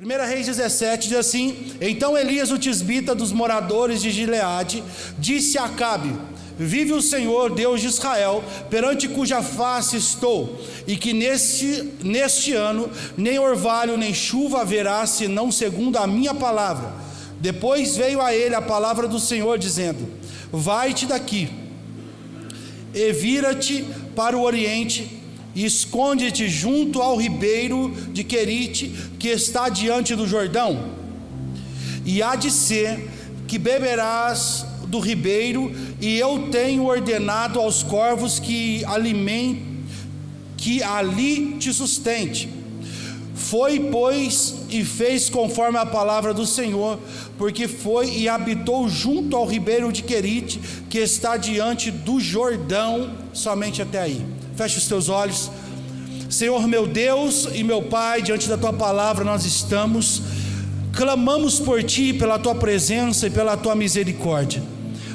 1 Reis 17 diz assim: então Elias, o tisbita dos moradores de Gileade, disse a Acabe: vive o Senhor, Deus de Israel, perante cuja face estou, e que neste ano nem orvalho nem chuva haverá, senão segundo a minha palavra. Depois veio a ele a palavra do Senhor, dizendo: vai-te daqui, e vira-te para o oriente, e esconde-te junto ao ribeiro de Querite, que está diante do Jordão. E há de ser que beberás do ribeiro, e eu tenho ordenado aos corvos que ali te sustente. Foi, pois, e fez conforme a palavra do Senhor, porque foi e habitou junto ao ribeiro de Querite, que está diante do Jordão, somente até aí. Feche os teus olhos. Senhor meu Deus e meu Pai, diante da tua palavra nós estamos, clamamos por ti, pela tua presença e pela tua misericórdia.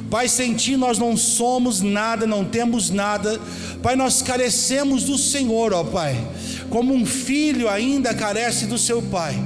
Pai, sem ti nós não somos nada, não temos nada. Pai, nós carecemos do Senhor, ó Pai, como um filho ainda carece do seu pai,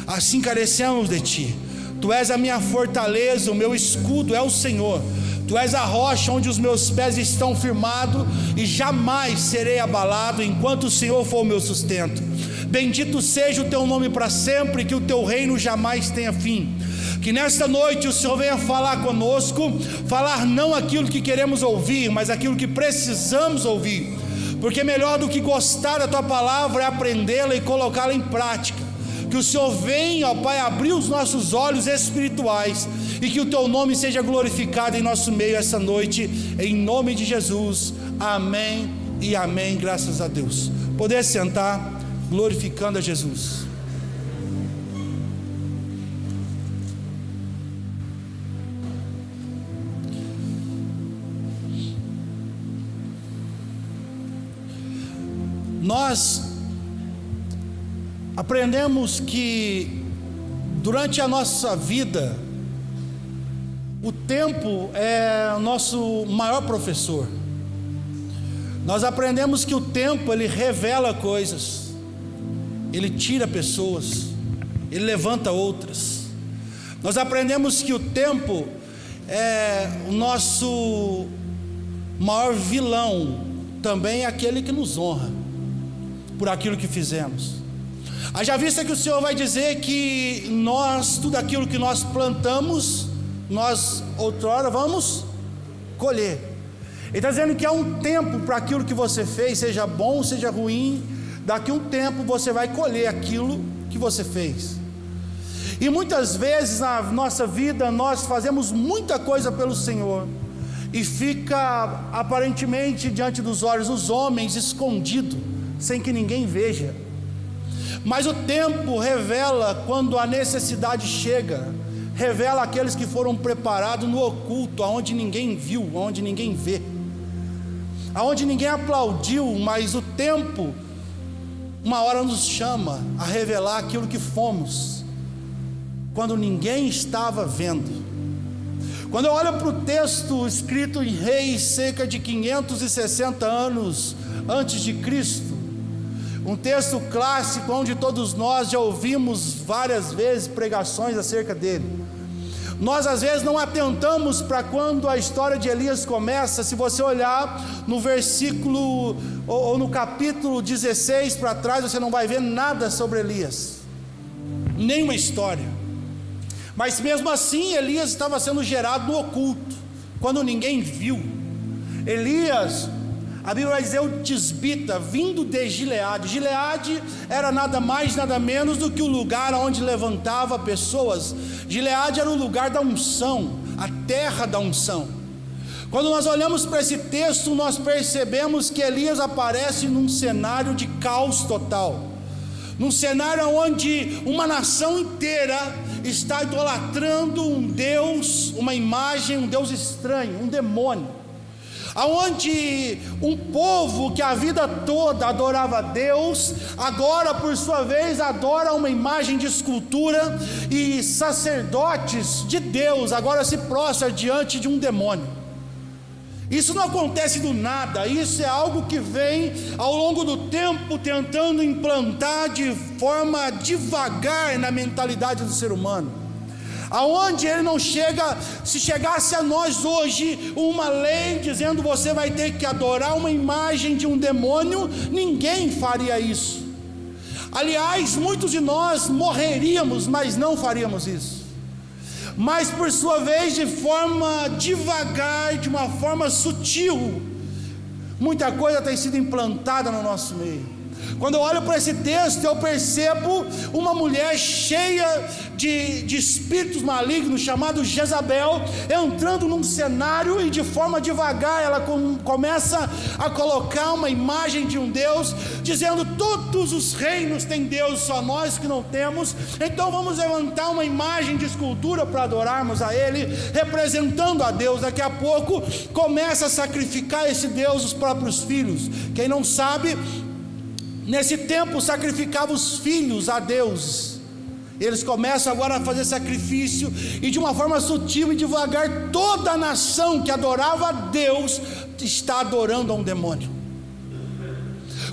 assim carecemos de ti. Tu és a minha fortaleza, o meu escudo é o Senhor. Tu és a rocha onde os meus pés estão firmados, e jamais serei abalado enquanto o Senhor for o meu sustento. Bendito seja o teu nome para sempre, que o teu reino jamais tenha fim. Que nesta noite o Senhor venha falar conosco, falar não aquilo que queremos ouvir, mas aquilo que precisamos ouvir, porque melhor do que gostar da tua palavra é aprendê-la e colocá-la em prática. Que o Senhor venha, ó Pai, abrir os nossos olhos espirituais, e que o teu nome seja glorificado em nosso meio essa noite, em nome de Jesus, amém e amém. Graças a Deus. Poder sentar, glorificando a Jesus. Nós aprendemos que durante a nossa vida o tempo é o nosso maior professor. Nós aprendemos que o tempo ele revela coisas, ele tira pessoas, ele levanta outras. Nós aprendemos que o tempo é o nosso maior vilão, também é aquele que nos honra por aquilo que fizemos. Haja vista que o Senhor vai dizer que nós, tudo aquilo que nós plantamos, nós outrora vamos colher. Ele está dizendo que há um tempo para aquilo que você fez, seja bom, seja ruim. Daqui a um tempo você vai colher aquilo que você fez. E muitas vezes na nossa vida nós fazemos muita coisa pelo Senhor, e fica aparentemente diante dos olhos dos homens escondido, sem que ninguém veja. Mas o tempo revela quando a necessidade chega, revela aqueles que foram preparados no oculto, aonde ninguém viu, aonde ninguém vê, aonde ninguém aplaudiu. Mas o tempo, uma hora nos chama a revelar aquilo que fomos, quando ninguém estava vendo. Quando eu olho para o texto escrito em Reis, cerca de 560 anos antes de Cristo, um texto clássico onde todos nós já ouvimos várias vezes pregações acerca dele. Nós às vezes não atentamos para quando a história de Elias começa. Se você olhar no versículo ou no capítulo 16 para trás, você não vai ver nada sobre Elias, nenhuma história. Mas mesmo assim Elias estava sendo gerado no oculto, quando ninguém viu. Elias, a Bíblia vai dizer, o tisbita, vindo de Gileade. Gileade era nada mais, nada menos do que o lugar onde levantava pessoas. Gileade era o lugar da unção, a terra da unção. Quando nós olhamos para esse texto, nós percebemos que Elias aparece num cenário de caos total, num cenário onde uma nação inteira está idolatrando um Deus, uma imagem, um Deus estranho, um demônio. Aonde um povo que a vida toda adorava a Deus, agora por sua vez adora uma imagem de escultura, e sacerdotes de Deus agora se prostram diante de um demônio. Isso não acontece do nada, isso é algo que vem ao longo do tempo tentando implantar de forma devagar na mentalidade do ser humano, aonde ele não chega. Se chegasse a nós hoje uma lei dizendo você vai ter que adorar uma imagem de um demônio, ninguém faria isso. Aliás, muitos de nós morreríamos, mas não faríamos isso. Mas por sua vez, de forma devagar, de uma forma sutil, muita coisa tem sido implantada no nosso meio. Quando eu olho para esse texto, eu percebo uma mulher cheia de espíritos malignos, chamado Jezabel, entrando num cenário, e de forma devagar ela começa a colocar uma imagem de um Deus, dizendo: todos os reinos têm Deus, só nós que não temos. Então vamos levantar uma imagem de escultura para adorarmos a Ele, representando a Deus. Daqui a pouco começa a sacrificar esse Deus os próprios filhos. Quem não sabe, nesse tempo sacrificava os filhos a Deus. Eles começam agora a fazer sacrifício, e de uma forma sutil e devagar, toda a nação que adorava a Deus está adorando a um demônio.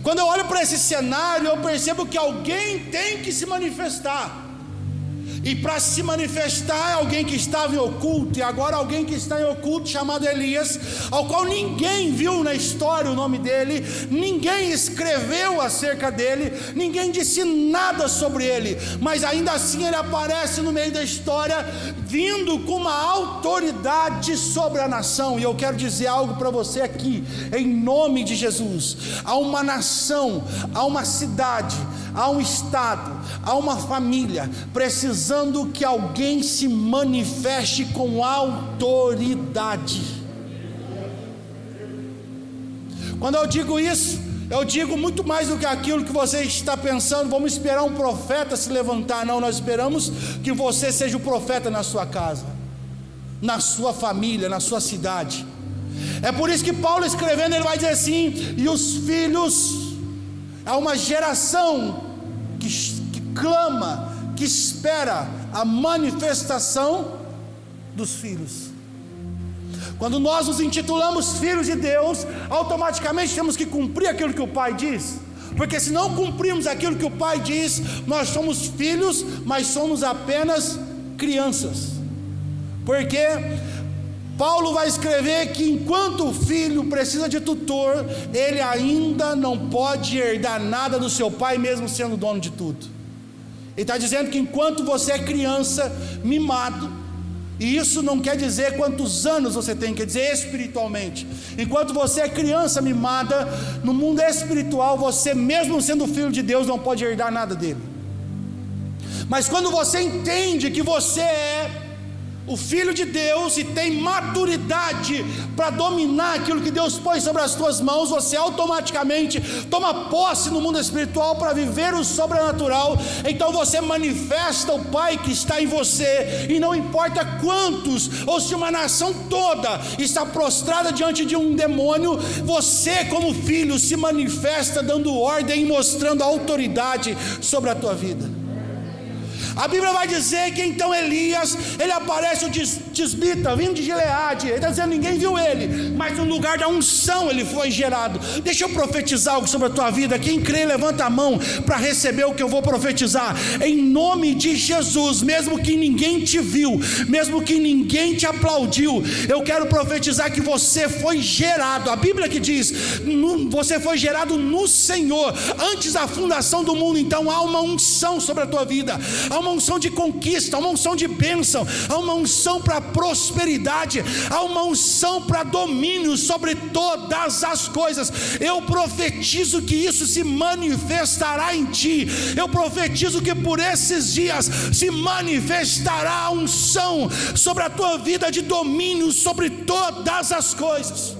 Quando eu olho para esse cenário, eu percebo que alguém tem que se manifestar. E para se manifestar é alguém que estava em oculto, e agora alguém que está em oculto, chamado Elias, ao qual ninguém viu na história o nome dele, ninguém escreveu acerca dele, ninguém disse nada sobre ele, mas ainda assim ele aparece no meio da história, vindo com uma autoridade sobre a nação. E eu quero dizer algo para você aqui, em nome de Jesus: há uma nação, há uma cidade, há um estado, há uma família precisando que alguém se manifeste com autoridade. Quando eu digo isso, eu digo muito mais do que aquilo que você está pensando: vamos esperar um profeta se levantar. Não, nós esperamos que você seja o profeta na sua casa, na sua família, na sua cidade. É por isso que Paulo, escrevendo, ele vai dizer assim: e os filhos, é uma geração que clama, que espera a manifestação dos filhos. Quando nós nos intitulamos filhos de Deus, automaticamente temos que cumprir aquilo que o Pai diz, porque se não cumprirmos aquilo que o Pai diz, nós somos filhos, mas somos apenas crianças. Porque Paulo vai escrever que enquanto o filho precisa de tutor, ele ainda não pode herdar nada do seu pai, mesmo sendo dono de tudo. Ele está dizendo que enquanto você é criança, mimado, e isso não quer dizer quantos anos você tem, quer dizer espiritualmente. Enquanto você é criança mimada, no mundo espiritual, você, mesmo sendo filho de Deus, não pode herdar nada dele. Mas quando você entende que você é o filho de Deus e tem maturidade para dominar aquilo que Deus põe sobre as tuas mãos, você automaticamente toma posse no mundo espiritual para viver o sobrenatural. Então você manifesta o Pai que está em você, e não importa quantos, ou se uma nação toda está prostrada diante de um demônio, você como filho se manifesta dando ordem e mostrando a autoridade sobre a tua vida. A Bíblia vai dizer que então Elias, ele aparece, o tisbita, vindo de Gileade. Ele está dizendo: ninguém viu ele, mas no lugar da unção ele foi gerado. Deixa eu profetizar algo sobre a tua vida. Quem crê, levanta a mão para receber o que eu vou profetizar. Em nome de Jesus, mesmo que ninguém te viu, mesmo que ninguém te aplaudiu, eu quero profetizar que você foi gerado. A Bíblia que diz, você foi gerado no Senhor, antes da fundação do mundo. Então há uma unção sobre a tua vida, há uma unção de conquista, há uma unção de bênção, há uma unção para prosperidade, há uma unção para domínio sobre todas as coisas. Eu profetizo que isso se manifestará em ti. Eu profetizo que por esses dias se manifestará a unção sobre a tua vida de domínio sobre todas as coisas.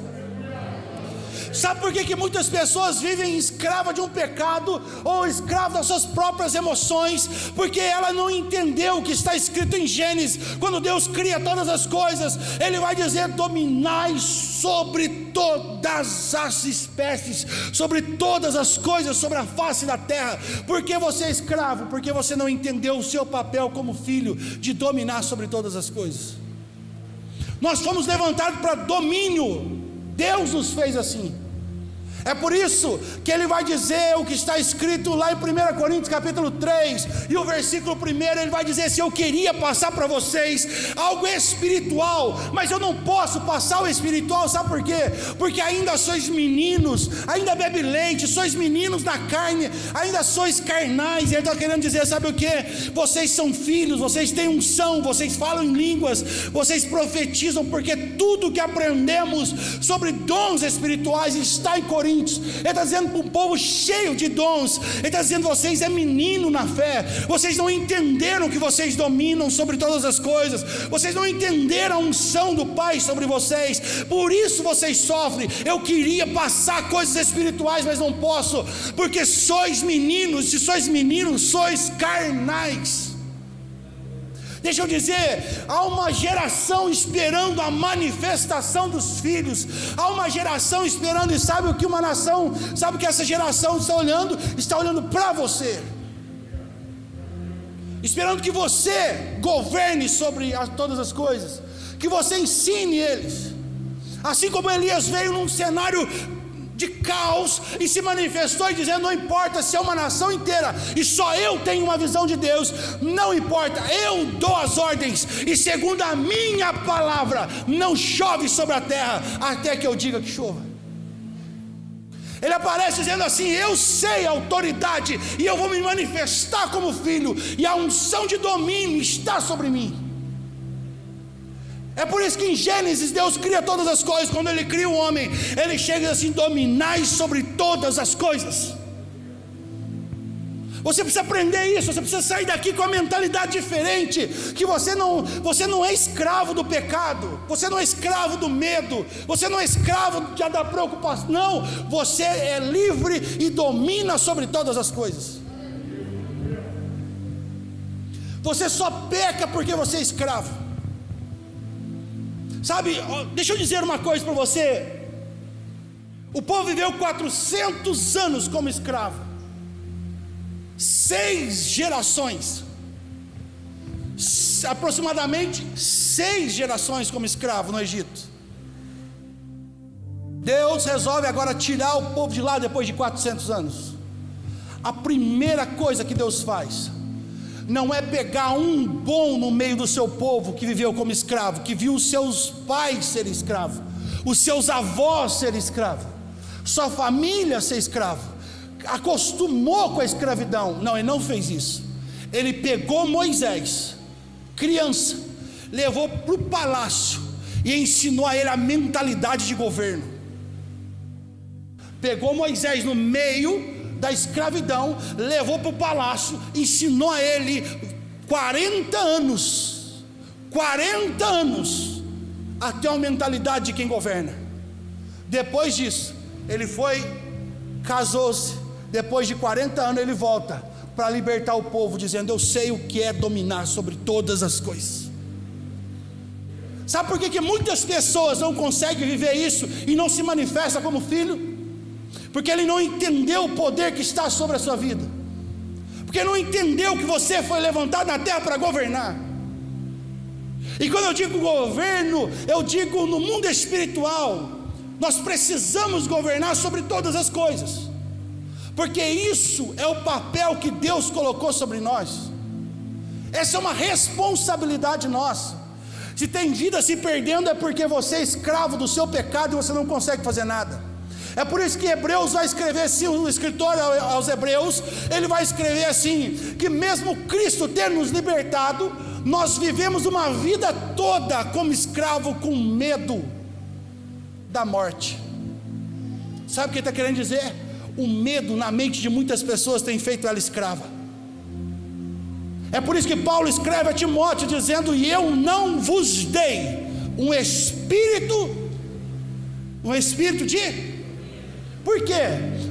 Sabe por que muitas pessoas vivem escrava de um pecado, ou escrava das suas próprias emoções? Porque ela não entendeu o que está escrito em Gênesis. Quando Deus cria todas as coisas, Ele vai dizer: dominai sobre todas as espécies, sobre todas as coisas sobre a face da terra. Por que você é escravo? Porque você não entendeu o seu papel como filho de dominar sobre todas as coisas. Nós fomos levantados para domínio. Deus nos fez assim. É por isso que ele vai dizer o que está escrito lá em 1 Coríntios capítulo 3, e o versículo 1, ele vai dizer assim: eu queria passar para vocês algo espiritual, mas eu não posso passar o espiritual, sabe por quê? Porque ainda sois meninos, ainda bebe leite, sois meninos da carne, ainda sois carnais. Ele está querendo dizer, sabe o que? Vocês são filhos, vocês têm unção, vocês falam em línguas, vocês profetizam, porque tudo que aprendemos sobre dons espirituais está em Coríntios. Ele está dizendo para um povo cheio de dons, ele está dizendo: vocês é menino na fé, vocês não entenderam que vocês dominam sobre todas as coisas, vocês não entenderam a unção do Pai sobre vocês, por isso vocês sofrem. Eu queria passar coisas espirituais, mas não posso, porque sois meninos, se sois meninos, sois carnais. Deixa eu dizer, há uma geração esperando a manifestação dos filhos, há uma geração esperando, e sabe o que uma nação, sabe o que essa geração está olhando? Está olhando para você, esperando que você governe sobre todas as coisas, que você ensine eles, assim como Elias veio num cenário de caos e se manifestou e dizendo: não importa se é uma nação inteira e só eu tenho uma visão de Deus, não importa, eu dou as ordens, e segundo a minha palavra não chove sobre a terra até que eu diga que chova. Ele aparece dizendo assim: eu sei a autoridade e eu vou me manifestar como filho, e a unção de domínio está sobre mim. É por isso que em Gênesis Deus cria todas as coisas. Quando Ele cria o homem, Ele chega assim: dominai sobre todas as coisas. Você precisa aprender isso, você precisa sair daqui com a mentalidade diferente, que você não é escravo do pecado, você não é escravo do medo, você não é escravo da preocupação, não, você é livre e domina sobre todas as coisas. Você só peca porque você é escravo. Sabe, deixa eu dizer uma coisa para você: o povo viveu 400 anos como escravo, 6 gerações, aproximadamente 6 gerações como escravo no Egito. Deus resolve agora tirar o povo de lá depois de 400 anos. A primeira coisa que Deus faz não é pegar um bom no meio do seu povo que viveu como escravo, que viu os seus pais serem escravos, os seus avós serem escravos, sua família ser escravo, acostumou com a escravidão. Não, ele não fez isso. Ele pegou Moisés, criança, levou para o palácio e ensinou a ele a mentalidade de governo. Pegou Moisés no meio da escravidão, levou para o palácio, ensinou a ele 40 anos, a ter uma mentalidade de quem governa. Depois disso, ele foi, casou-se, depois de 40 anos ele volta para libertar o povo, dizendo: eu sei o que é dominar sobre todas as coisas. Sabe por que muitas pessoas não conseguem viver isso e não se manifestam como filho? Porque ele não entendeu o poder que está sobre a sua vida, porque não entendeu que você foi levantado na terra para governar. E quando eu digo governo, eu digo no mundo espiritual. Nós precisamos governar sobre todas as coisas, porque isso é o papel que Deus colocou sobre nós. Essa é uma responsabilidade nossa. Se tem vida se perdendo, é porque você é escravo do seu pecado e você não consegue fazer nada. É por isso que Hebreus vai escrever assim, o escritor aos Hebreus, ele vai escrever assim, que mesmo Cristo ter nos libertado, nós vivemos uma vida toda como escravo, com medo da morte. Sabe o que ele está querendo dizer? O medo na mente de muitas pessoas tem feito ela escrava. É por isso que Paulo escreve a Timóteo dizendo: e eu não vos dei um espírito de... Por quê?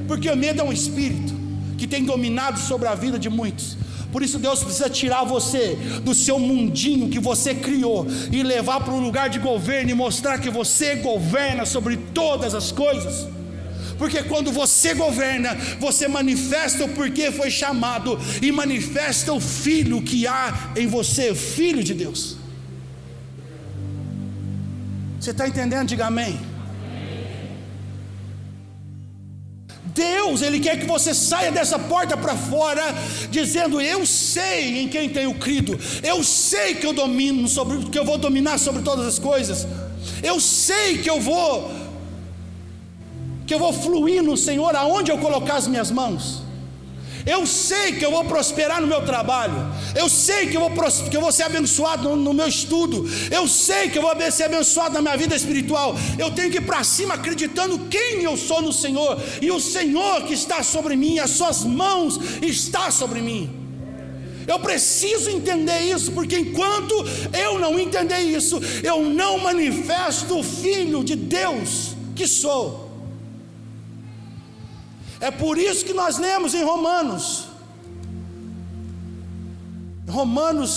Porque o medo é um espírito que tem dominado sobre a vida de muitos. Por isso Deus precisa tirar você do seu mundinho que você criou e levar para um lugar de governo e mostrar que você governa sobre todas as coisas. Porque quando você governa, você manifesta o porquê foi chamado e manifesta o filho que há em você, filho de Deus. Você está entendendo? Diga amém. Deus, Ele quer que você saia dessa porta para fora, dizendo: eu sei em quem tenho crido, eu sei que eu domino que eu vou dominar sobre todas as coisas, eu sei que eu vou fluir no Senhor aonde eu colocar as minhas mãos. Eu sei que eu vou prosperar no meu trabalho, eu sei que eu vou ser abençoado no meu estudo, eu sei que eu vou ser abençoado na minha vida espiritual. Eu tenho que ir para cima acreditando quem eu sou no Senhor, e o Senhor que está sobre mim, as suas mãos está sobre mim. Eu preciso entender isso, porque enquanto eu não entender isso, eu não manifesto o Filho de Deus que sou. É por isso que nós lemos em Romanos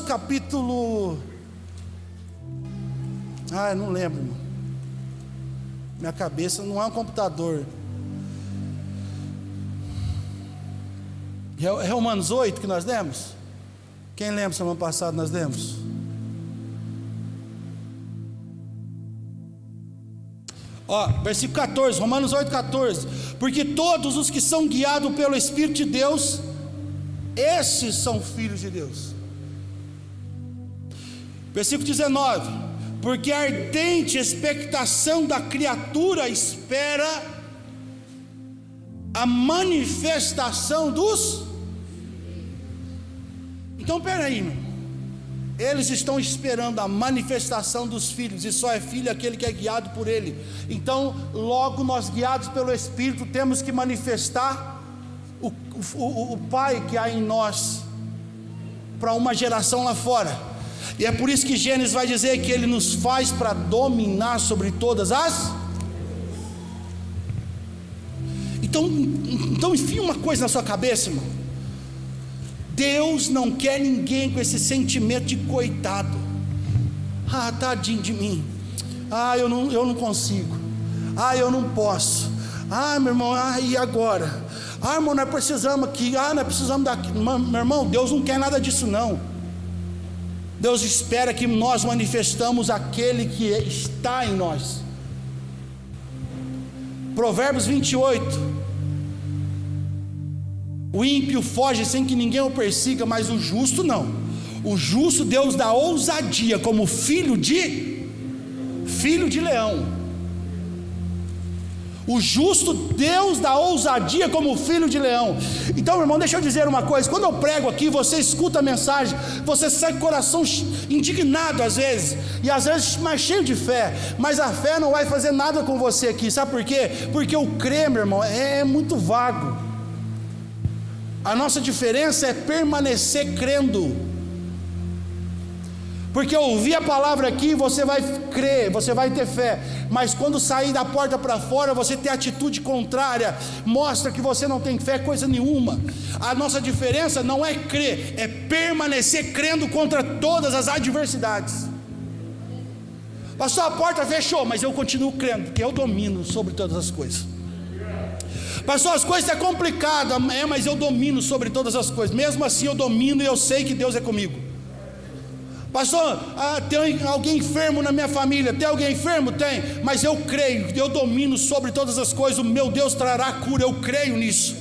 capítulo... eu não lembro, irmão. Minha cabeça não é um computador. É Romanos 8 que nós lemos? Quem lembra, semana passada nós lemos? Versículo 14, Romanos 8, 14. Porque todos os que são guiados pelo Espírito de Deus, esses são filhos de Deus. Versículo 19. Porque a ardente expectação da criatura espera a manifestação dos... Então peraí, irmão. Eles estão esperando a manifestação dos filhos, e só é filho aquele que é guiado por Ele. Então, logo nós, guiados pelo Espírito, temos que manifestar o Pai que há em nós para uma geração lá fora. E é por isso que Gênesis vai dizer que Ele nos faz para dominar sobre todas as... Então enfia uma coisa na sua cabeça, irmão. Deus não quer ninguém com esse sentimento de coitado. Tadinho de mim. Eu não consigo. Eu não posso. Meu irmão, e agora? Irmão, nós precisamos aqui. Nós precisamos daqui. Meu irmão, Deus não quer nada disso não. Deus espera que nós manifestamos aquele que está em nós. Provérbios 28. O ímpio foge sem que ninguém o persiga, mas o justo não. O justo Deus dá ousadia, como filho de leão. O justo Deus dá ousadia como filho de leão. Então, irmão, deixa eu dizer uma coisa. Quando eu prego aqui, você escuta a mensagem, você sai com o coração indignado às vezes, e às vezes mais cheio de fé, mas a fé não vai fazer nada com você aqui. Sabe por quê? Porque o crer, meu irmão, é muito vago. A nossa diferença é permanecer crendo. Porque ouvir a palavra aqui, você vai crer, você vai ter fé, mas quando sair da porta para fora, você ter atitude contrária, mostra que você não tem fé coisa nenhuma. A nossa diferença não é crer, é permanecer crendo contra todas as adversidades. Pastor, a porta fechou, mas eu continuo crendo, porque eu domino sobre todas as coisas. Pastor, as coisas estão complicadas, mas eu domino sobre todas as coisas. Mesmo assim eu domino e eu sei que Deus é comigo. Pastor, tem alguém enfermo na minha família? Tem alguém enfermo? Tem, mas eu creio, eu domino sobre todas as coisas. O meu Deus trará cura, eu creio nisso.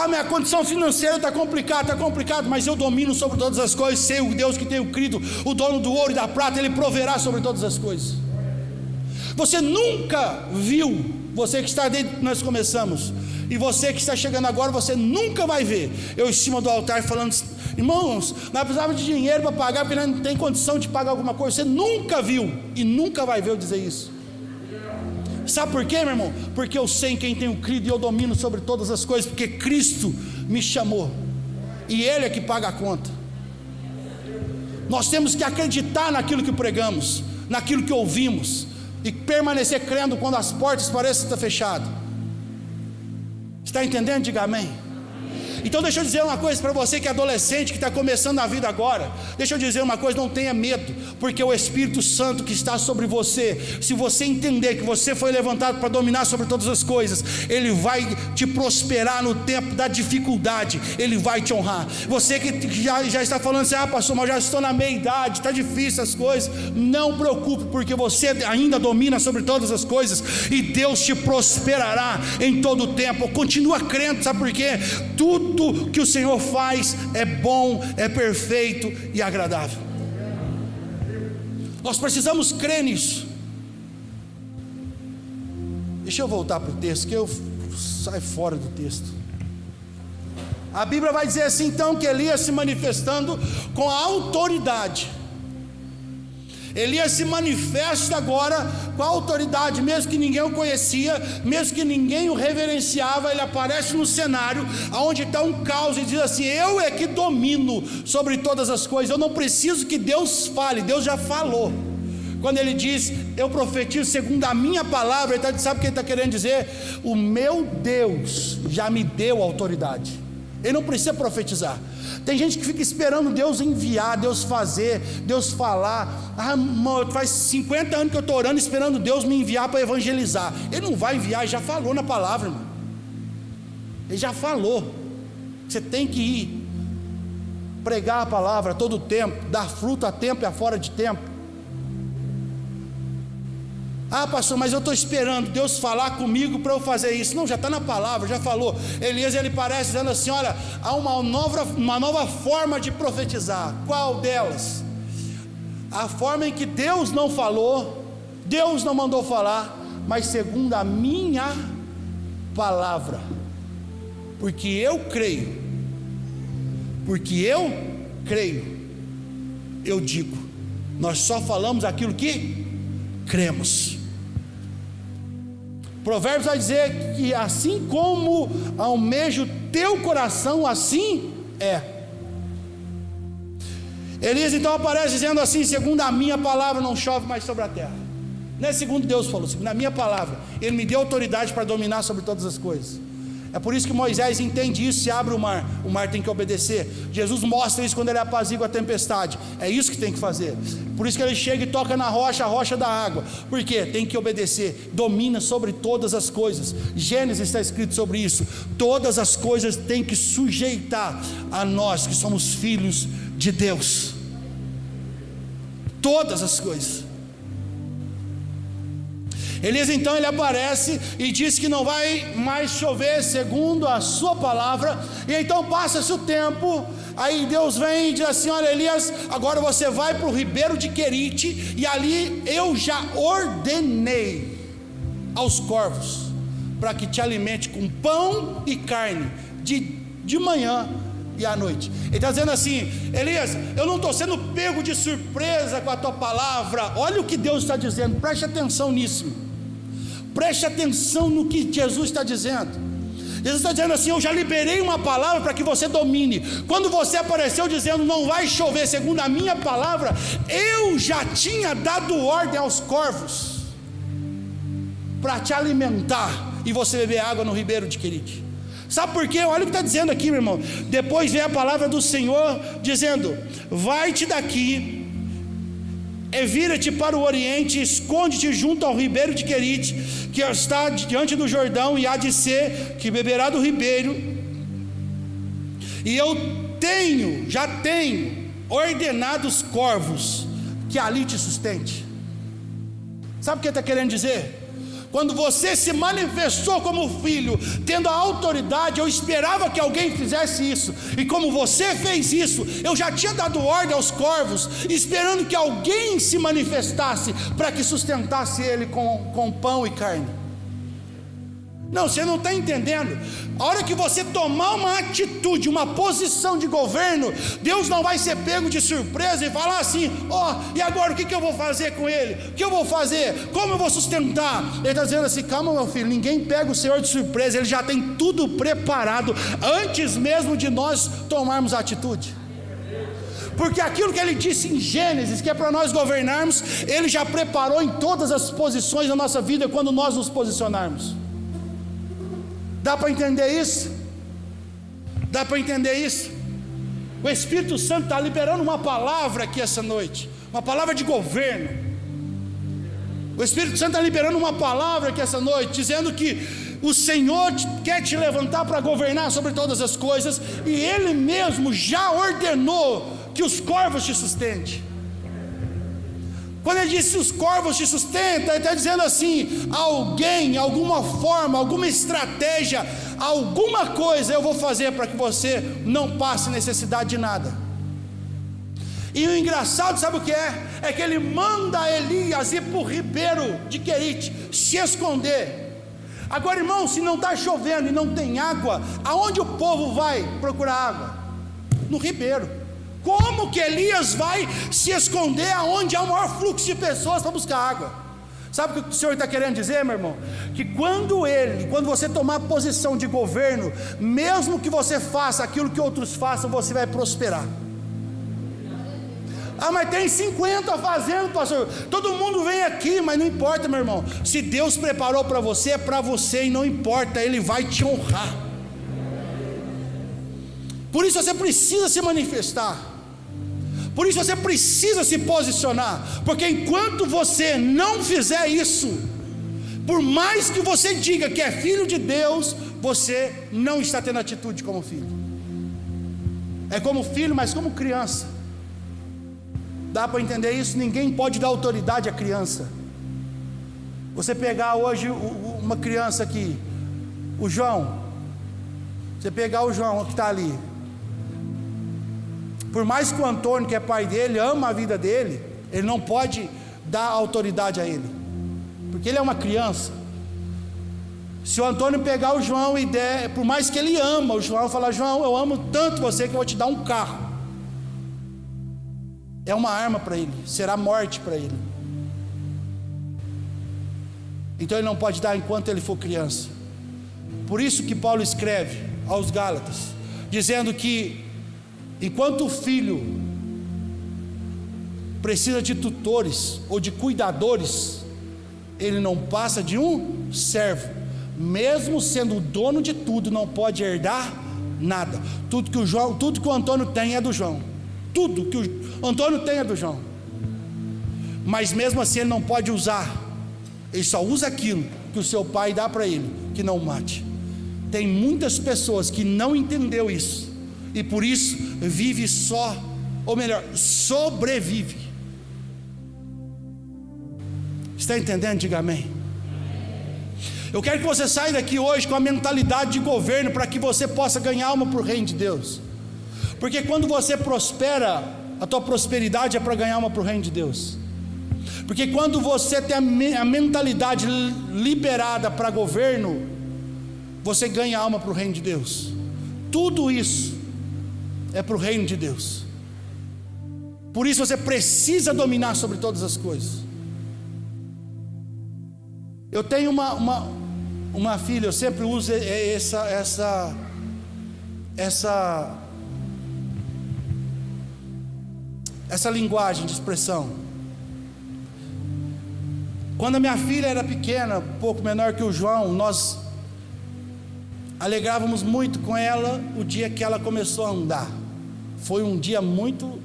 Minha condição financeira está complicado, mas eu domino sobre todas as coisas. Sei o Deus que tenho crido, o dono do ouro e da prata, Ele proverá sobre todas as coisas. Você nunca viu, você que está desde que nós começamos, e você que está chegando agora, você nunca vai ver eu em cima do altar falando: irmãos, nós precisamos de dinheiro para pagar, porque nós não tem condição de pagar alguma coisa. Você nunca viu e nunca vai ver eu dizer isso. Sabe por quê, meu irmão? Porque eu sei em quem tenho crido e eu domino sobre todas as coisas, porque Cristo me chamou e Ele é que paga a conta. Nós temos que acreditar naquilo que pregamos, naquilo que ouvimos, e permanecer crendo quando as portas parecem estar fechadas. Está entendendo? Diga amém. Então deixa eu dizer uma coisa para você que é adolescente, que está começando a vida agora. Deixa eu dizer uma coisa, não tenha medo, porque o Espírito Santo que está sobre você, se você entender que você foi levantado para dominar sobre todas as coisas, Ele vai te prosperar no tempo da dificuldade, Ele vai te honrar. Você que já está falando assim, pastor, mas eu já estou na meia idade, está difícil as coisas, não preocupe, porque você ainda domina sobre todas as coisas, e Deus te prosperará em todo o tempo. Continua crendo, sabe por quê? Tudo que o Senhor faz é bom, é perfeito e agradável. Nós precisamos crer nisso. Deixa eu voltar para o texto, que eu saio fora do texto. A Bíblia vai dizer assim então, que Elias se manifestando com a autoridade. Elias se manifesta agora com a autoridade, mesmo que ninguém o conhecia, mesmo que ninguém o reverenciava, ele aparece no cenário, onde está um caos, e diz assim: eu é que domino sobre todas as coisas, eu não preciso que Deus fale, Deus já falou. Quando ele diz, eu profetizo segundo a minha palavra, ele sabe o que ele está querendo dizer? O meu Deus já me deu autoridade, ele não precisa profetizar. Tem gente que fica esperando Deus enviar, Deus fazer, Deus falar. Faz 50 anos que eu estou orando, esperando Deus me enviar para evangelizar. Ele não vai enviar, ele já falou na palavra, irmão. Ele já falou. Você tem que ir pregar a palavra a todo tempo, dar fruto a tempo e a fora de tempo. Pastor, mas eu estou esperando Deus falar comigo para eu fazer isso. Não, já está na palavra, já falou. Elias, ele parece dizendo assim: olha, há uma nova forma de profetizar. Qual delas? A forma em que Deus não falou, Deus não mandou falar, mas segundo a minha palavra, porque eu creio, eu digo. Nós só falamos aquilo que cremos. Provérbios vai dizer que assim como almeja o teu coração, assim é. Elias então aparece dizendo assim: segundo a minha palavra não chove mais sobre a terra. Não é segundo Deus falou, segundo a minha palavra, Ele me deu autoridade para dominar sobre todas as coisas. É por isso que Moisés entende isso, se abre o mar tem que obedecer. Jesus mostra isso quando ele apazigua a tempestade, é isso que tem que fazer. Por isso que ele chega e toca na rocha, a rocha da água. Por quê? Tem que obedecer, domina sobre todas as coisas. Gênesis está escrito sobre isso. Todas as coisas têm que sujeitar a nós que somos filhos de Deus. Todas as coisas. Elias então ele aparece e diz que não vai mais chover segundo a sua palavra. E então passa-se o tempo, aí Deus vem e diz assim: olha Elias, agora você vai para o ribeiro de Querite, e ali eu já ordenei aos corvos para que te alimente com pão e carne de manhã e à noite. Ele está dizendo assim: Elias, eu não estou sendo pego de surpresa com a tua palavra. Olha o que Deus está dizendo, preste atenção nisso. Preste atenção no que Jesus está dizendo. Jesus está dizendo assim: eu já liberei uma palavra para que você domine. Quando você apareceu dizendo não vai chover segundo a minha palavra, eu já tinha dado ordem aos corvos para te alimentar e você beber água no ribeiro de Querite. Sabe por quê? Olha o que está dizendo aqui, meu irmão. Depois vem a palavra do Senhor dizendo: vai-te daqui, vira-te para o oriente, esconde-te junto ao ribeiro de Querite, que está diante do Jordão, e há de ser que beberá do ribeiro, e eu já tenho ordenado os corvos que ali te sustente. Sabe o que ele está querendo dizer? Quando você se manifestou como filho, tendo a autoridade, eu esperava que alguém fizesse isso, e como você fez isso, eu já tinha dado ordem aos corvos, esperando que alguém se manifestasse para que sustentasse ele com pão e carne. Não, você não está entendendo. A hora que você tomar uma atitude, uma posição de governo, Deus não vai ser pego de surpresa e falar assim: e agora o que eu vou fazer com ele? O que eu vou fazer? Como eu vou sustentar? Ele está dizendo assim: calma meu filho, ninguém pega o Senhor de surpresa, Ele já tem tudo preparado, antes mesmo de nós tomarmos a atitude. Porque aquilo que Ele disse em Gênesis, que é para nós governarmos, Ele já preparou em todas as posições da nossa vida, quando nós nos posicionarmos. Dá para entender isso? Dá para entender isso? O Espírito Santo está liberando uma palavra aqui essa noite, uma palavra de governo. O Espírito Santo está liberando uma palavra aqui essa noite, dizendo que o Senhor quer te levantar para governar sobre todas as coisas, e Ele mesmo já ordenou que os corvos te sustentem. Quando Ele disse os corvos te sustentam, Ele está dizendo assim: alguém, alguma forma, alguma estratégia, alguma coisa eu vou fazer para que você não passe necessidade de nada. E o engraçado, sabe o que é? É que Ele manda Elias ir para o ribeiro de Querite, se esconder. Agora, irmão, se não está chovendo e não tem água, aonde o povo vai procurar água? No ribeiro. Como que Elias vai se esconder aonde há o maior fluxo de pessoas para buscar água? Sabe o que o Senhor está querendo dizer, meu irmão? Que quando você tomar posição de governo, mesmo que você faça aquilo que outros façam, você vai prosperar. Ah, mas tem 50 fazendo, pastor. Todo mundo vem aqui, mas não importa, meu irmão. Se Deus preparou para você, é para você, e não importa, Ele vai te honrar. Por isso você precisa se manifestar. Por isso você precisa se posicionar. Porque enquanto você não fizer isso, por mais que você diga que é filho de Deus, você não está tendo atitude como filho. É como filho, mas como criança. Dá para entender isso? Ninguém pode dar autoridade à criança. Você pegar hoje uma criança aqui, o João, você pegar o João que está ali, por mais que o Antônio, que é pai dele, ama a vida dele, ele não pode dar autoridade a ele, porque ele é uma criança. Se o Antônio pegar o João e der, por mais que ele ama o João, falar: João, eu amo tanto você que eu vou te dar um carro, é uma arma para ele, será morte para ele. Então ele não pode dar enquanto ele for criança. Por isso que Paulo escreve aos Gálatas, dizendo que enquanto o filho precisa de tutores ou de cuidadores, ele não passa de um servo. Mesmo sendo o dono de tudo, não pode herdar nada. Tudo que o Antônio tem é do João. Tudo que o Antônio tem é do João. Mas mesmo assim ele não pode usar. Ele só usa aquilo que o seu pai dá para ele, que não mate. Tem muitas pessoas que não entendeu isso, e por isso vive só, ou melhor, sobrevive. Está entendendo? Diga amém. Eu quero que você saia daqui hoje com a mentalidade de governo, para que você possa ganhar alma para o reino de Deus. Porque quando você prospera, a tua prosperidade é para ganhar alma para o reino de Deus. Porque quando você tem a mentalidade liberada para governo, você ganha alma para o reino de Deus. Tudo isso é para o reino de Deus. Por isso você precisa dominar sobre todas as coisas. Eu tenho uma filha, eu sempre uso essa linguagem de expressão. Quando a minha filha era pequena, um pouco menor que o João, nós alegrávamos muito com ela o dia que ela começou a andar. Foi um dia muito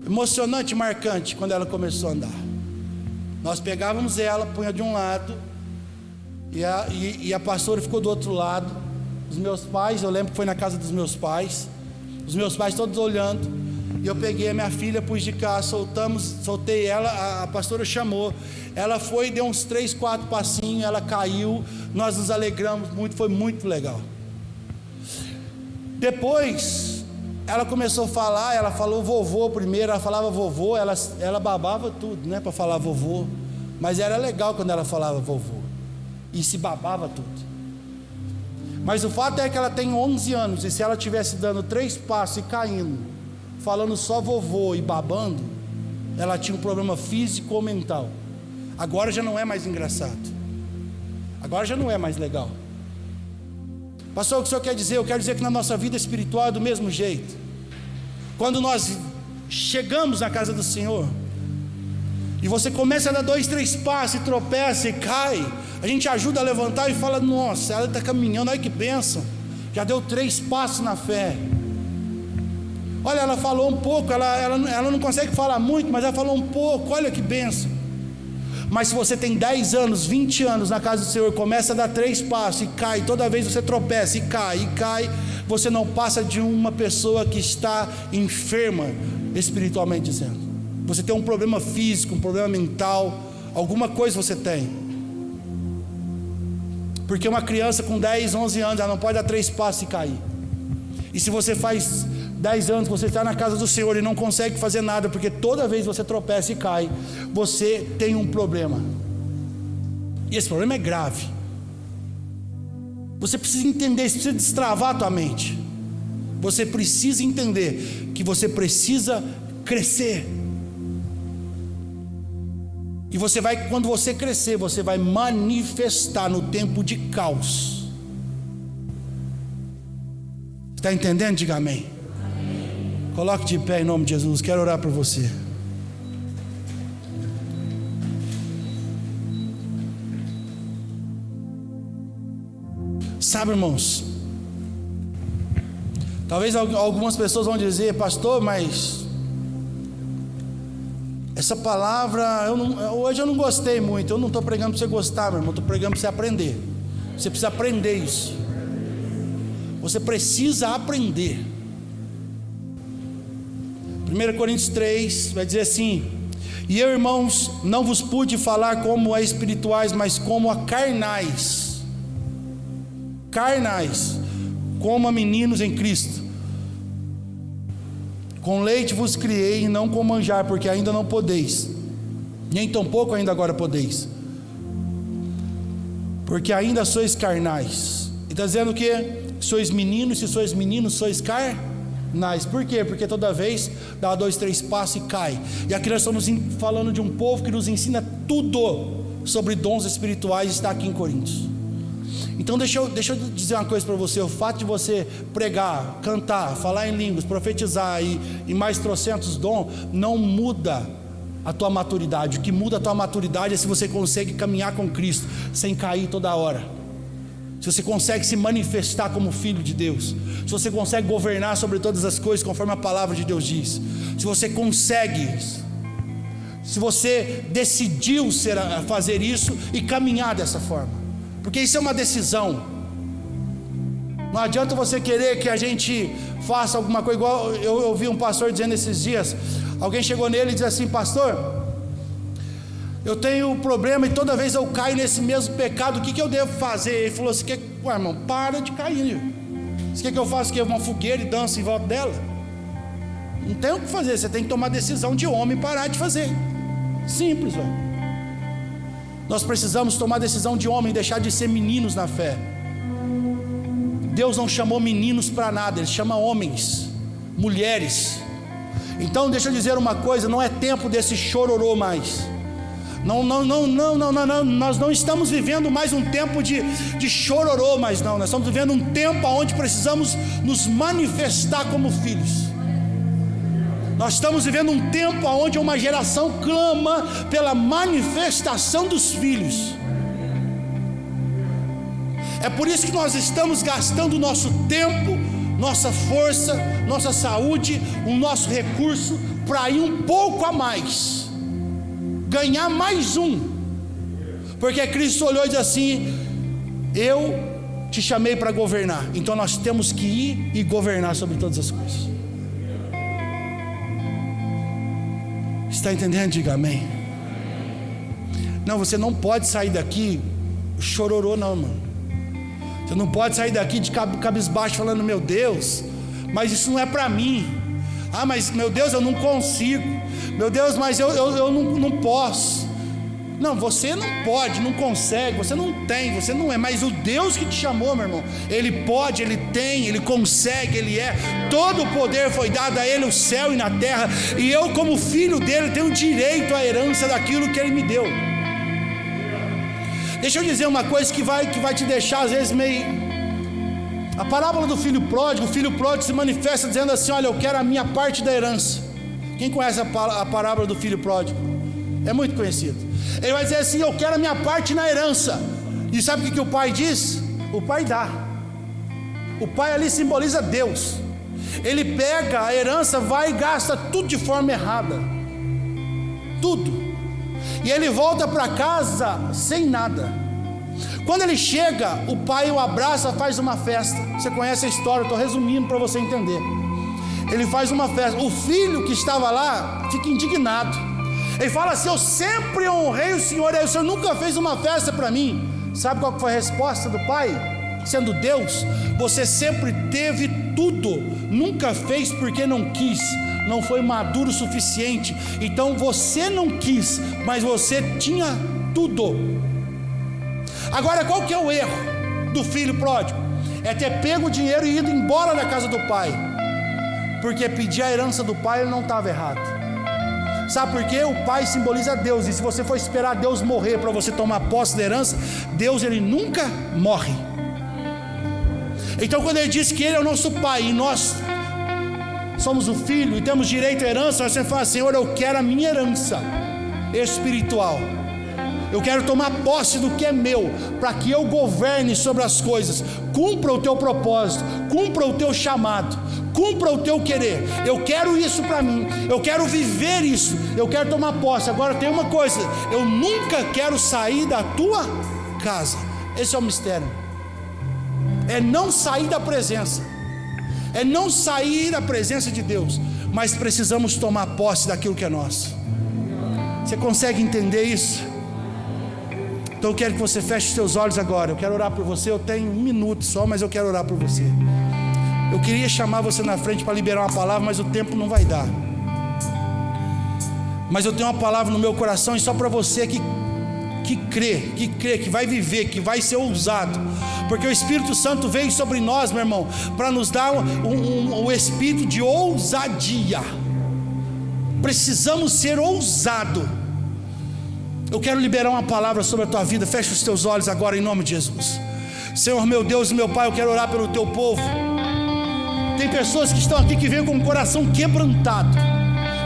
emocionante, marcante, quando ela começou a andar. Nós pegávamos ela, punha de um lado, e a pastora ficou do outro lado. Os meus pais, eu lembro que foi na casa dos meus pais, os meus pais todos olhando, e eu peguei a minha filha, pus de cá, soltei ela, a pastora chamou, ela foi, deu uns 3, 4 passinhos, ela caiu, nós nos alegramos muito, foi muito legal. Depois, ela começou a falar, ela falou vovô primeiro, ela falava vovô, ela babava tudo, né, para falar vovô, mas era legal quando ela falava vovô, e se babava tudo. Mas o fato é que ela tem 11 anos, e se ela estivesse dando 3 passos e caindo, falando só vovô e babando, ela tinha um problema físico ou mental. Agora já não é mais engraçado, agora já não é mais legal. Pastor, o que o senhor quer dizer? Eu quero dizer que na nossa vida espiritual é do mesmo jeito. Quando nós chegamos na casa do Senhor, e você começa a dar 2, 3 passos, e tropeça e cai, a gente ajuda a levantar e fala: nossa, ela está caminhando, olha que bênção. já deu 3 passos na fé. Olha, ela falou um pouco, ela não consegue falar muito, mas ela falou um pouco, olha que bênção. Mas se você tem 10 anos, 20 anos na casa do Senhor, começa a dar 3 passos e cai, toda vez você tropeça e cai, você não passa de uma pessoa que está enferma, espiritualmente dizendo. Você tem um problema físico, um problema mental, alguma coisa você tem. Porque uma criança com 10, 11 anos, ela não pode dar 3 passos e cair. E se você faz 10 anos, você está na casa do Senhor e não consegue fazer nada, porque toda vez você tropeça e cai, você tem um problema. E esse problema é grave. Você precisa entender, você precisa destravar a tua mente. Você precisa entender que você precisa crescer. E você vai, quando você crescer, você vai manifestar no tempo de caos. Está entendendo? Diga amém. Coloque de pé em nome de Jesus, quero orar por você. Sabe, irmãos, talvez algumas pessoas vão dizer: pastor, mas essa palavra, hoje eu não gostei muito. Eu não estou pregando para você gostar, meu irmão, estou pregando para você aprender. Você precisa aprender isso. Você precisa aprender. 1 Coríntios 3 vai dizer assim: e eu, irmãos, não vos pude falar como a espirituais, mas como a carnais, como a meninos em Cristo. Com leite vos criei, e não com manjar, porque ainda não podeis, nem tampouco ainda agora podeis, porque ainda sois carnais. E está dizendo o que? Sois meninos, se sois meninos, sois carnais. Por quê? Porque toda vez dá 2, 3 passos e cai. E aqui nós estamos falando de um povo que nos ensina tudo sobre dons espirituais, está aqui em Coríntios. Então deixa eu dizer uma coisa para você: o fato de você pregar, cantar, falar em línguas, profetizar e mais trocentos dons, não muda a tua maturidade. O que muda a tua maturidade é se você consegue caminhar com Cristo sem cair toda hora, se você consegue se manifestar como filho de Deus, se você consegue governar sobre todas as coisas conforme a palavra de Deus diz, se você consegue, se você decidiu fazer isso e caminhar dessa forma, porque isso é uma decisão. Não adianta você querer que a gente faça alguma coisa, igual eu ouvi um pastor dizendo esses dias. Alguém chegou nele e disse assim: pastor, eu tenho um problema e toda vez eu caio nesse mesmo pecado, o que eu devo fazer? Ele falou assim: ué, irmão, para de cair. Você quer que eu faça o quê? Uma fogueira e dança em volta dela? Não tem o que fazer, você tem que tomar decisão de homem e parar de fazer. Simples, velho. Nós precisamos tomar decisão de homem, deixar de ser meninos na fé. Deus não chamou meninos para nada, Ele chama homens, mulheres. Então deixa eu dizer uma coisa: não é tempo desse chororô mais. Não, nós não estamos vivendo mais um tempo de chororô, mas não, nós estamos vivendo um tempo onde precisamos nos manifestar como filhos. Nós estamos vivendo um tempo onde uma geração clama pela manifestação dos filhos. É por isso que nós estamos gastando nosso tempo, nossa força, nossa saúde, o nosso recurso para ir um pouco a mais, ganhar mais um, porque Cristo olhou e disse assim: eu te chamei para governar, então nós temos que ir e governar sobre todas as coisas. Está entendendo? Diga amém. Não, você não pode sair daqui chororô, não, mano. Você não pode sair daqui de cabisbaixo falando: meu Deus, mas isso não é para mim. Ah, mas meu Deus, eu não consigo. Meu Deus, mas eu não posso. Não, você não pode, não consegue, você não tem, você não é. Mas o Deus que te chamou, meu irmão, Ele pode, Ele tem, Ele consegue, Ele é. Todo o poder foi dado a Ele, o céu e na terra. E eu, como filho dEle, tenho direito à herança daquilo que Ele me deu. Deixa eu dizer uma coisa que vai te deixar às vezes meio... A parábola do filho pródigo, o filho pródigo se manifesta dizendo assim: olha, eu quero a minha parte da herança. Quem conhece a parábola do filho pródigo? É muito conhecido. Ele vai dizer assim: eu quero a minha parte na herança. E sabe o que o pai diz? O pai dá. O pai ali simboliza Deus. Ele pega a herança, vai e gasta tudo de forma errada. Tudo. E ele volta para casa sem nada. Quando ele chega, o pai o abraça, faz uma festa. Você conhece a história, eu estou resumindo para você entender. Ele faz uma festa. O filho que estava lá fica indignado. Ele fala assim: eu sempre honrei o Senhor, e o Senhor nunca fez uma festa para mim. Sabe qual foi a resposta do pai? Sendo Deus: você sempre teve tudo, nunca fez porque não quis, não foi maduro o suficiente. Então você não quis, mas você tinha tudo. Agora, qual que é o erro do filho pródigo? É ter pego o dinheiro e ido embora da casa do pai, porque pedir a herança do pai ele não estava errado. Sabe por quê? O pai simboliza Deus, e se você for esperar Deus morrer para você tomar posse da herança, Deus ele nunca morre. Então quando ele diz que ele é o nosso pai e nós somos o filho e temos direito à herança, você fala: Senhor, eu quero a minha herança espiritual. Eu quero tomar posse do que é meu, para que eu governe sobre as coisas. Cumpra o teu propósito, cumpra o teu chamado, cumpra o teu querer. Eu quero isso para mim, eu quero viver isso, eu quero tomar posse. Agora tem uma coisa: eu nunca quero sair da tua casa. Esse é o mistério. É não sair da presença, é não sair da presença de Deus, mas precisamos tomar posse daquilo que é nosso. Você consegue entender isso? Então eu quero que você feche os seus olhos agora. Eu quero orar por você. Eu tenho 1 minuto só, mas eu quero orar por você. Eu queria chamar você na frente para liberar uma palavra, mas o tempo não vai dar. Mas eu tenho uma palavra no meu coração, e só para você que crê, que vai viver, que vai ser ousado. Porque o Espírito Santo veio sobre nós, meu irmão, para nos dar o espírito de ousadia. Precisamos ser ousados. Eu quero liberar uma palavra sobre a tua vida. Fecha os teus olhos agora em nome de Jesus. Senhor meu Deus e meu Pai, eu quero orar pelo teu povo. Tem pessoas que estão aqui que veio com o coração quebrantado.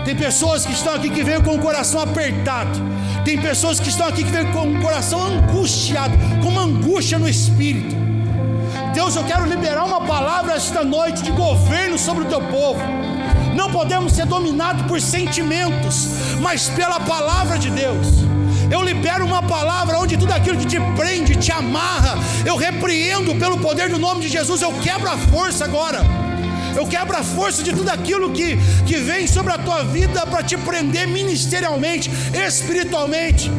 Tem pessoas que estão aqui que veio com o coração apertado. Tem pessoas que estão aqui que veio com o coração angustiado, com uma angústia no espírito. Deus, eu quero liberar uma palavra esta noite de governo sobre o teu povo. Não podemos ser dominados por sentimentos, mas pela palavra de Deus. Eu libero uma palavra onde tudo aquilo que te prende, te amarra, eu repreendo pelo poder do nome de Jesus. Eu quebro a força agora. Eu quebro a força de tudo aquilo que vem sobre a tua vida para te prender ministerialmente, espiritualmente,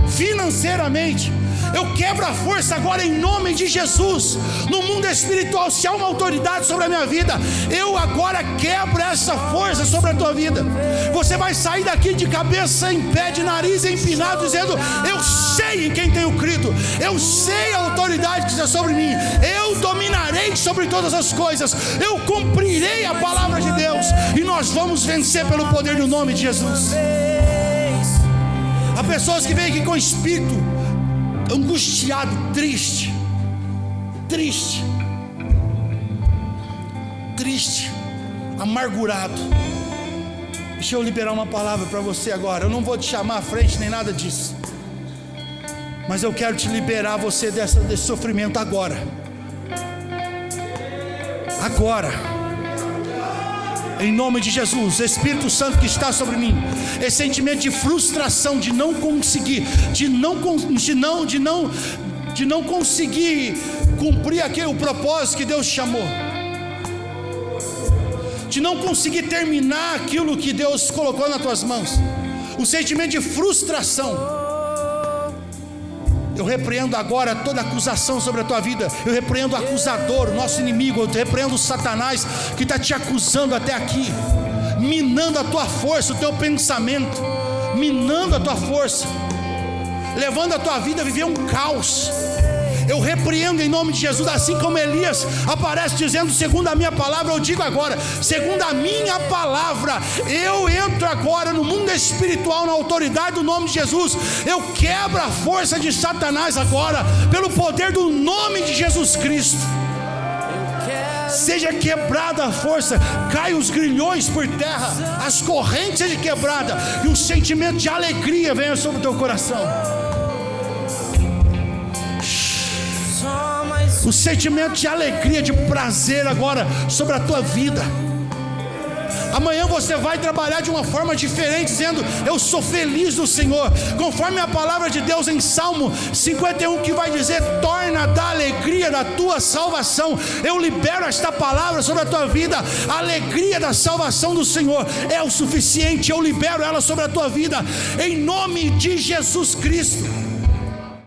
financeiramente. Eu quebro a força agora em nome de Jesus. No mundo espiritual, se há uma autoridade sobre a minha vida, eu agora quebro essa força sobre a tua vida. Você vai sair daqui de cabeça em pé, de nariz empinado, dizendo: eu sei em quem tenho crido, eu sei a autoridade que está sobre mim, eu dominarei sobre todas as coisas, eu cumprirei a palavra de Deus, e nós vamos vencer pelo poder do nome de Jesus. Há pessoas que vêm aqui com espírito angustiado, triste, amargurado. Deixa eu liberar uma palavra para você agora. Eu não vou te chamar à frente nem nada disso, mas eu quero te liberar você desse sofrimento agora. Em nome de Jesus. Espírito Santo que está sobre mim, esse sentimento de frustração, de não conseguir, de não conseguir cumprir o propósito que Deus chamou, de não conseguir terminar aquilo que Deus colocou nas tuas mãos, o sentimento de frustração, eu repreendo agora toda acusação sobre a tua vida. Eu repreendo o acusador, o nosso inimigo. Eu repreendo o Satanás que está te acusando até aqui, minando a tua força, o teu pensamento, minando a tua força, levando a tua vida a viver um caos. Eu repreendo em nome de Jesus. Assim como Elias aparece dizendo: segundo a minha palavra, eu digo agora, segundo a minha palavra, eu entro agora no mundo espiritual, na autoridade do nome de Jesus. Eu quebro a força de Satanás agora, pelo poder do nome de Jesus Cristo. Seja quebrada a força, caia os grilhões por terra, as correntes sejam quebradas, e um sentimento de alegria venha sobre o teu coração. o sentimento de alegria, de prazer agora sobre a tua vida. Amanhã você vai trabalhar de uma forma diferente, dizendo: eu sou feliz no Senhor, conforme a palavra de Deus em Salmo 51, que vai dizer: torna da alegria da tua salvação. Eu libero esta palavra sobre a tua vida. A alegria da salvação do Senhor é o suficiente. Eu libero ela sobre a tua vida, em nome de Jesus Cristo.